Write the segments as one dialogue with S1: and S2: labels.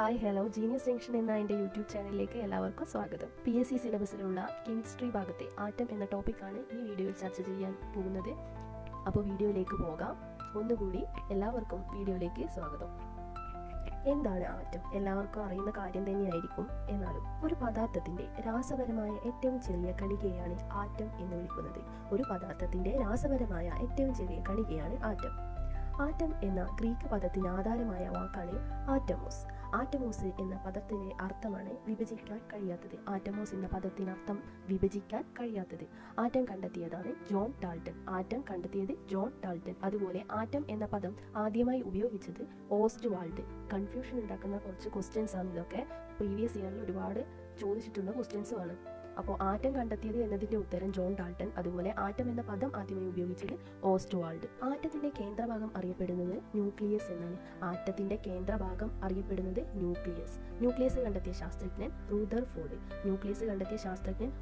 S1: Hi hello genius junction എന്ന എൻ്റെ YouTube ചാനലിലേക്ക് എല്ലാവർക്കും സ്വാഗതം. PSC സിലബസിലുള്ള കെമിസ്ട്രി ഭാഗത്തെ ആറ്റം എന്ന ടോപ്പിക്കാണ് ഈ വീഡിയോയിൽ ചർച്ച ചെയ്യാൻ പോകുന്നത്. അപ്പോൾ വീഡിയോയിലേക്ക് പോകാം. ഒന്നുകൂടി എല്ലാവർക്കും വീഡിയോയിലേക്ക് സ്വാഗതം. എന്താണ് ആറ്റം? എല്ലാവർക്കും അറിയുന്ന കാര്യം തന്നെയായിരിക്കും. എന്നാലും ഒരു പദാർത്ഥത്തിന്റെ രാസപരമായ ഏറ്റവും ചെറിയ കണികയാണ് ആറ്റം എന്ന് വിളിക്കുന്നത്. ഒരു പദാർത്ഥത്തിന്റെ രാസപരമായ ഏറ്റവും ചെറിയ കണികയാണ് ആറ്റം. ആറ്റം എന്ന ഗ്രീക്ക് പദത്തിന് ആധാരമായ വാക്കാണ് ആറ്റമോസ്. ആറ്റമോസ് എന്ന പദത്തിന്റെ അർത്ഥമാണ് വിഭജിക്കാൻ കഴിയാത്തത്. ആറ്റമോസ് എന്ന പദത്തിനർത്ഥം വിഭജിക്കാൻ കഴിയാത്തത്. ആറ്റം കണ്ടെത്തിയതാണ് ജോൺ ഡാൾട്ടൺ. ആറ്റം കണ്ടെത്തിയത് ജോൺ ഡാൾട്ടൺ. അതുപോലെ ആറ്റം എന്ന പദം ആദ്യമായി ഉപയോഗിച്ചത് ഓസ്റ്റ്വാൾഡ്. കൺഫ്യൂഷൻ ഉണ്ടാക്കുന്ന കുറച്ച് ക്വസ്റ്റ്യൻസ് ആണ് ഇതൊക്കെ. പ്രീവിയസ് ഇയറിൽ ഒരുപാട് ചോദിച്ചിട്ടുള്ള ക്വസ്റ്റ്യൻസും ആണ്. അപ്പോൾ ആറ്റം കണ്ടെത്തിയത് എന്നതിന്റെ ഉത്തരം ജോൺ ഡാൾട്ടൺ. അതുപോലെ ആറ്റം എന്ന പദം ആദ്യമായി ഉപയോഗിച്ചത് ഓസ്റ്റ്വാൾഡ്. ആറ്റത്തിന്റെ കേന്ദ്രഭാഗം അറിയപ്പെടുന്നത് ന്യൂക്ലിയസ് എന്നാണ്. ആറ്റത്തിന്റെ കേന്ദ്രഭാഗം അറിയപ്പെടുന്നത് ന്യൂക്ലിയസ്. ന്യൂക്ലിയസ് കണ്ടെത്തിയ ശാസ്ത്രജ്ഞൻ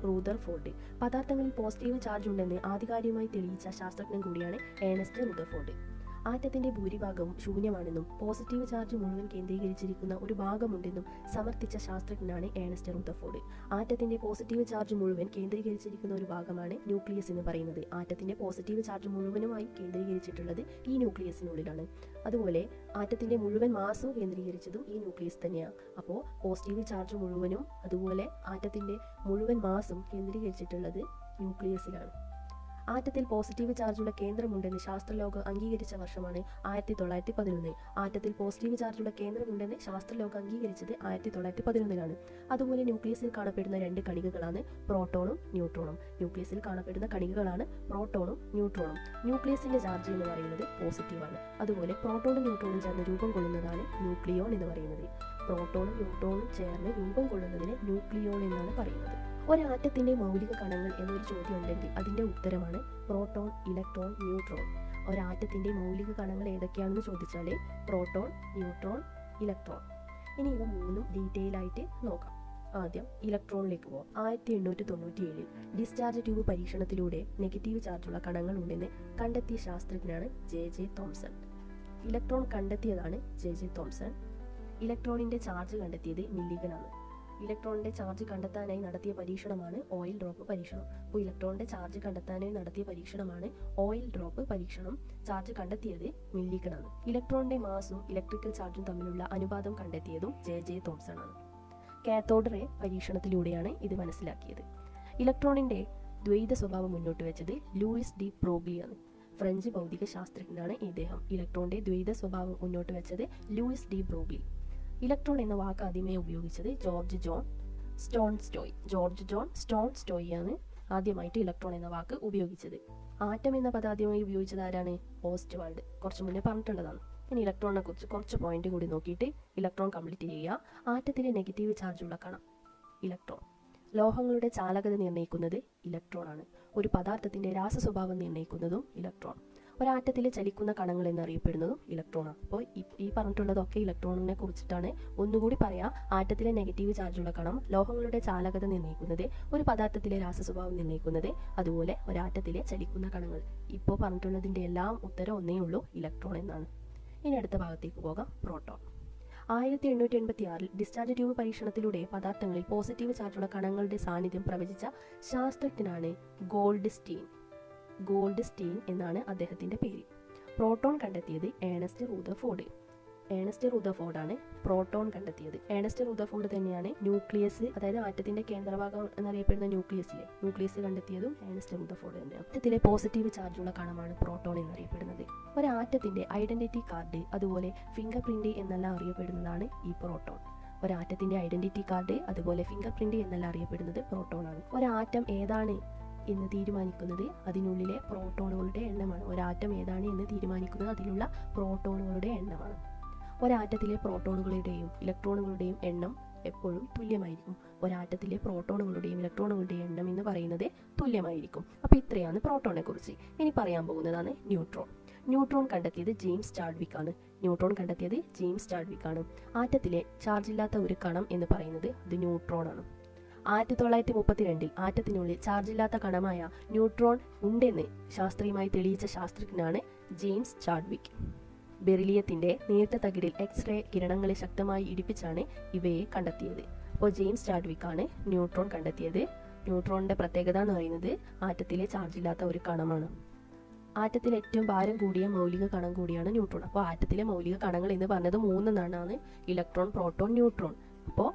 S1: റൂദർഫോർഡ്. പദാർത്ഥങ്ങളിൽ പോസിറ്റീവ് ചാർജ് ഉണ്ടെന്ന് ആധികാരികമായി തെളിയിച്ച ശാസ്ത്രജ്ഞൻ കൂടിയാണ് ഏണസ്റ്റ് റൂദർഫോർഡ്. ആറ്റത്തിന്റെ ഭൂരിഭാഗവും ശൂന്യമാണെന്നും പോസിറ്റീവ് ചാർജ് മുഴുവൻ കേന്ദ്രീകരിച്ചിരിക്കുന്ന ഒരു ഭാഗമുണ്ടെന്നും സമർത്ഥിച്ച ശാസ്ത്രജ്ഞനാണ് ഏണസ്റ്റ് റൂദർഫോർഡ്. ആറ്റത്തിന്റെ പോസിറ്റീവ് ചാർജ് മുഴുവൻ കേന്ദ്രീകരിച്ചിരിക്കുന്ന ഒരു ഭാഗമാണ് ന്യൂക്ലിയസ് എന്ന് പറയുന്നത്. ആറ്റത്തിന്റെ പോസിറ്റീവ് ചാർജ് മുഴുവനുമായി കേന്ദ്രീകരിച്ചിട്ടുള്ളത് ഈ ന്യൂക്ലിയസിനുള്ളിലാണ്. അതുപോലെ ആറ്റത്തിന്റെ മുഴുവൻ മാസവും കേന്ദ്രീകരിച്ചതും ഈ ന്യൂക്ലിയസ് തന്നെയാണ്. അപ്പോൾ പോസിറ്റീവ് ചാർജ് മുഴുവനും അതുപോലെ ആറ്റത്തിന്റെ മുഴുവൻ മാസും കേന്ദ്രീകരിച്ചിട്ടുള്ളത് ന്യൂക്ലിയസിലാണ്. ആറ്റത്തിൽ പോസിറ്റീവ് ചാർജുള്ള കേന്ദ്രമുണ്ടെന്ന് ശാസ്ത്രലോകം അംഗീകരിച്ച വർഷമാണ് 1911. ആറ്റത്തിൽ പോസിറ്റീവ് ചാർജുള്ള കേന്ദ്രമുണ്ടെന്ന് ശാസ്ത്രലോകം അംഗീകരിച്ചത് 1911. അതുപോലെ ന്യൂക്ലിയസിൽ കാണപ്പെടുന്ന രണ്ട് കണികകളാണ് പ്രോട്ടോണും ന്യൂട്രോണും. ന്യൂക്ലിയസിന്റെ ചാർജ് എന്ന് പറയുന്നത് പോസിറ്റീവാണ്. അതുപോലെ പ്രോട്ടോണും ന്യൂട്രോണും ചേർന്ന് രൂപം കൊള്ളുന്നതാണ് ന്യൂക്ലിയോൺ എന്ന് പറയുന്നത്. പ്രോട്ടോണും ന്യൂട്രോണും ചേർന്ന് രൂപം കൊള്ളുന്നതിന് ന്യൂക്ലിയോൺ എന്നാണ് പറയുന്നത്. ഒരാറ്റത്തിന്റെ മൗലിക കണങ്ങൾ എന്നൊരു ചോദ്യം ഉണ്ടെങ്കിൽ അതിന്റെ ഉത്തരമാണ് പ്രോട്ടോൺ, ഇലക്ട്രോൺ, ന്യൂട്രോൺ. ഒരാറ്റത്തിന്റെ മൗലിക കണങ്ങൾ ഏതൊക്കെയാണെന്ന് ചോദിച്ചാൽ പ്രോട്ടോൺ, ന്യൂട്രോൺ, ഇലക്ട്രോൺ. ഇനി ഇവ മൂന്നും ഡീറ്റെയിൽ ആയിട്ട് നോക്കാം. ആദ്യം ഇലക്ട്രോണിലേക്ക് പോകാം. 1897 ഡിസ്ചാർജ് ട്യൂബ് പരീക്ഷണത്തിലൂടെ നെഗറ്റീവ് ചാർജുള്ള കണങ്ങൾ ഉണ്ടെന്ന് കണ്ടെത്തിയ ശാസ്ത്രജ്ഞനാണ് ജെ തോംസൺ. ഇലക്ട്രോൺ കണ്ടെത്തിയതാണ് ജെ തോംസൺ. ഇലക്ട്രോണിന്റെ ചാർജ് കണ്ടെത്തിയത് മില്ലിഗനാണ്. ഇലക്ട്രോണിന്റെ ചാർജ് കണ്ടെത്താനായി നടത്തിയ പരീക്ഷണമാണ് ഓയിൽ ഡ്രോപ്പ് പരീക്ഷണം. അപ്പോൾ ഇലക്ട്രോണിന്റെ ചാർജ് കണ്ടെത്താനായി നടത്തിയ പരീക്ഷണമാണ് ഓയിൽ ഡ്രോപ്പ് പരീക്ഷണം. ചാർജ് കണ്ടെത്തിയത് മില്ലിഗണാണ്. ഇലക്ട്രോണിന്റെ മാസും ഇലക്ട്രിക്കൽ ചാർജും തമ്മിലുള്ള അനുപാതം കണ്ടെത്തിയതും ജെ തോംസൺ ആണ്. കാത്തോഡ് റേ പരീക്ഷണത്തിലൂടെയാണ് ഇത് മനസ്സിലാക്കിയത്. ഇലക്ട്രോണിന്റെ ദ്വൈത സ്വഭാവം മുന്നോട്ട് വെച്ചത് ലൂയിസ് ഡി ബ്രോഗ്ലി ആണ്. ഫ്രഞ്ച് ഭൗതിക ശാസ്ത്രജ്ഞനാണ് ഇദ്ദേഹം. ഇലക്ട്രോണിന്റെ ദ്വൈത സ്വഭാവം മുന്നോട്ട് വെച്ചത് ലൂയിസ് ഡി ബ്രോഗ്ലി. ഇലക്ട്രോൺ എന്ന വാക്ക് ആദ്യമായി ഉപയോഗിച്ചത് ജോർജ് ജോൺ സ്റ്റോൺസ്റ്റോയ് ആണ് ആദ്യമായിട്ട് ഇലക്ട്രോൺ എന്ന വാക്ക് ഉപയോഗിച്ചത്. ആറ്റം എന്ന പദം ആദ്യമായി ഉപയോഗിച്ചത് ആരാണ്? ഓസ്റ്റ്വാൾഡ്. കുറച്ച് മുന്നേ പറഞ്ഞിട്ടുള്ളതാണ്. ഇനി ഇലക്ട്രോണിനെ കുറിച്ച് കുറച്ച് പോയിന്റ് കൂടി നോക്കിയിട്ട് ഇലക്ട്രോൺ കംപ്ലീറ്റ് ചെയ്യുക. ആറ്റത്തിലെ നെഗറ്റീവ് ചാർജുള്ള കണം ഇലക്ട്രോൺ. ലോഹങ്ങളുടെ ചാലകത നിർണ്ണയിക്കുന്നത് ഇലക്ട്രോൺ ആണ്. ഒരു പദാർത്ഥത്തിന്റെ രാസസ്വഭാവം നിർണ്ണയിക്കുന്നതും ഇലക്ട്രോൺ. ഒരാറ്റത്തിൽ ചലിക്കുന്ന കണങ്ങൾ എന്നറിയപ്പെടുന്നതും ഇലക്ട്രോണാണ്. അപ്പോൾ ഈ പറഞ്ഞിട്ടുള്ളതൊക്കെ ഇലക്ട്രോണിനെ കുറിച്ചിട്ടാണ്. ഒന്നുകൂടി പറയാം. ആറ്റത്തിലെ നെഗറ്റീവ് ചാർജുള്ള കണം, ലോഹങ്ങളുടെ ചാലകത നിർണ്ണയിക്കുന്നത്, ഒരു പദാർത്ഥത്തിലെ രാസസ്വഭാവം നിർണ്ണയിക്കുന്നത്, അതുപോലെ ഒരാറ്റത്തിലെ ചലിക്കുന്ന കണങ്ങൾ. ഇപ്പോൾ പറഞ്ഞിട്ടുള്ളതിൻ്റെ എല്ലാം ഉത്തരം ഒന്നേ ഉള്ളൂ, ഇലക്ട്രോൺ എന്നാണ്. ഇനി അടുത്ത ഭാഗത്തേക്ക് പോകാം. പ്രോട്ടോൺ. 1886 ഡിസ്ചാർജ് ട്യൂബ് പരീക്ഷണത്തിലൂടെ പദാർത്ഥങ്ങളിൽ പോസിറ്റീവ് ചാർജുള്ള കണങ്ങളുടെ സാന്നിധ്യം പ്രവചിച്ച ശാസ്ത്രജ്ഞനാണ് ഗോൾഡ്സ്റ്റീൻ എന്നാണ് അദ്ദേഹത്തിന്റെ പേര്. പ്രോട്ടോൺ കണ്ടെത്തിയത് ഏണസ്റ്റ് റൂദർഫോർഡ് ആണ് പ്രോട്ടോൺ കണ്ടെത്തിയത്. ഏണസ്റ്റ് റൂദർഫോർഡ് തന്നെയാണ് ന്യൂക്ലിയസ്, അതായത് ആറ്റത്തിന്റെ കേന്ദ്രഭാഗം എന്നറിയപ്പെടുന്ന ന്യൂക്ലിയസ് കണ്ടെത്തിയതും ഏണസ്റ്റ് റൂദർഫോർഡ് തന്നെയാണ്. ആറ്റത്തിലെ പോസിറ്റീവ് ചാർജുള്ള കണമാണ് പ്രോട്ടോൺ എന്നറിയപ്പെടുന്നത്. ഒരാറ്റത്തിന്റെ ഐഡന്റിറ്റി കാർഡ്, അതുപോലെ ഫിംഗർ പ്രിന്റ് എന്നെല്ലാം അറിയപ്പെടുന്നതാണ് ഈ പ്രോട്ടോൺ. ഒരാറ്റത്തിന്റെ ഐഡന്റിറ്റി കാർഡ്, അതുപോലെ ഫിംഗർ പ്രിന്റ് എന്നെല്ലാം അറിയപ്പെടുന്നത് പ്രോട്ടോൺ ആണ്. ഒരാറ്റം ഏതാണ് എന്ന് തീരുമാനിക്കുന്നത് അതിനുള്ളിലെ പ്രോട്ടോണുകളുടെ എണ്ണമാണ്. ഒരാറ്റം ഏതാണ് എന്ന് തീരുമാനിക്കുന്നത് അതിലുള്ള പ്രോട്ടോണുകളുടെ എണ്ണമാണ്. ഒരാറ്റത്തിലെ പ്രോട്ടോണുകളുടെയും ഇലക്ട്രോണുകളുടെയും എണ്ണം എപ്പോഴും തുല്യമായിരിക്കും. ഒരാറ്റത്തിലെ പ്രോട്ടോണുകളുടെയും ഇലക്ട്രോണുകളുടെയും എണ്ണം എന്ന് പറയുന്നത് തുല്യമായിരിക്കും. അപ്പോൾ ഇത്രയാണ് പ്രോട്ടോണെ കുറിച്ച്. ഇനി പറയാൻ പോകുന്നതാണ് ന്യൂട്രോൺ കണ്ടെത്തിയത് ജെയിംസ് ചാഡ്വിക് ആണ്. ആറ്റത്തിലെ ചാർജില്ലാത്ത ഒരു കണം എന്ന് പറയുന്നത് അത് ന്യൂട്രോൺ ആണ്. 1932 ആറ്റത്തിനുള്ളിൽ ചാർജില്ലാത്ത കണമായ ന്യൂട്രോൺ ഉണ്ടെന്ന് ശാസ്ത്രീയമായി തെളിയിച്ച ശാസ്ത്രജ്ഞനാണ് ജെയിംസ് ചാഡ്വിക്. ബെറിലിയത്തിന്റെ നേർത്ത തകിടിൽ എക്സ്റേ കിരണങ്ങളെ ശക്തമായി ഇടിപ്പിച്ചാണ് ഇവയെ കണ്ടെത്തിയത്. അപ്പോൾ ജെയിംസ് ചാഡ്വിക് ആണ് ന്യൂട്രോൺ കണ്ടെത്തിയത്. ന്യൂട്രോണിന്റെ പ്രത്യേകത എന്ന് പറയുന്നത് ആറ്റത്തിലെ ചാർജ് ഇല്ലാത്ത ഒരു കണമാണ്. ആറ്റത്തിൽ ഏറ്റവും ഭാരം കൂടിയ മൗലിക കണം കൂടിയാണ് ന്യൂട്രോൺ. അപ്പോൾ ആറ്റത്തിലെ മൗലിക കണങ്ങൾ എന്ന് പറഞ്ഞത് 3 എണ്ണമാണ്: ഇലക്ട്രോൺ, പ്രോട്ടോൺ, ന്യൂട്രോൺ. അപ്പോൾ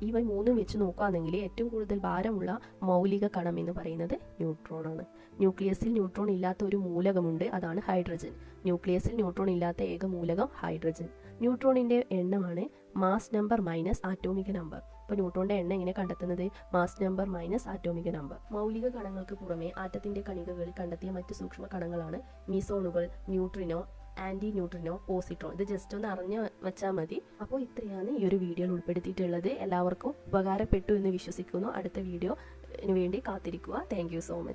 S1: ഇവ മൂന്നും വെച്ച് നോക്കുകയാണെങ്കിൽ ഏറ്റവും കൂടുതൽ ഭാരമുള്ള മൗലിക കണം എന്ന് പറയുന്നത് ന്യൂട്രോൺ ആണ്. ന്യൂക്ലിയസിൽ ന്യൂട്രോൺ ഇല്ലാത്ത ഒരു മൂലകമുണ്ട്, അതാണ് ഹൈഡ്രജൻ. ന്യൂക്ലിയസിൽ ന്യൂട്രോൺ ഇല്ലാത്ത ഏക മൂലകം ഹൈഡ്രജൻ. ന്യൂട്രോണിന്റെ എണ്ണമാണ് മാസ് നമ്പർ മൈനസ് ആറ്റോമിക നമ്പർ. അപ്പോൾ ന്യൂട്രോണിന്റെ എണ്ണം എങ്ങനെ കണ്ടെത്തുന്നത്? മാസ് നമ്പർ മൈനസ് ആറ്റോമിക നമ്പർ. മൗലിക കണങ്ങൾക്ക് പുറമെ ആറ്റത്തിന്റെ കണികകളിൽ കണ്ടെത്തിയ മറ്റ് സൂക്ഷ്മ കണങ്ങളാണ് മീസോണുകൾ, ന്യൂട്രിനോ, ആന്റി ന്യൂട്രിനോ, പോസിട്രോൺ. ഇത് ജസ്റ്റ് ഒന്ന് അറിഞ്ഞു വെച്ചാൽ മതി. അപ്പോൾ ഇത്രയാണ് ഈ ഒരു വീഡിയോയിൽ ഉൾപ്പെടുത്തിയിട്ടുള്ളത്. എല്ലാവർക്കും ഉപകാരപ്പെട്ടു എന്ന് വിശ്വസിക്കുന്നു. അടുത്ത വീഡിയോന് വേണ്ടി കാത്തിരിക്കുക. Thank you so much.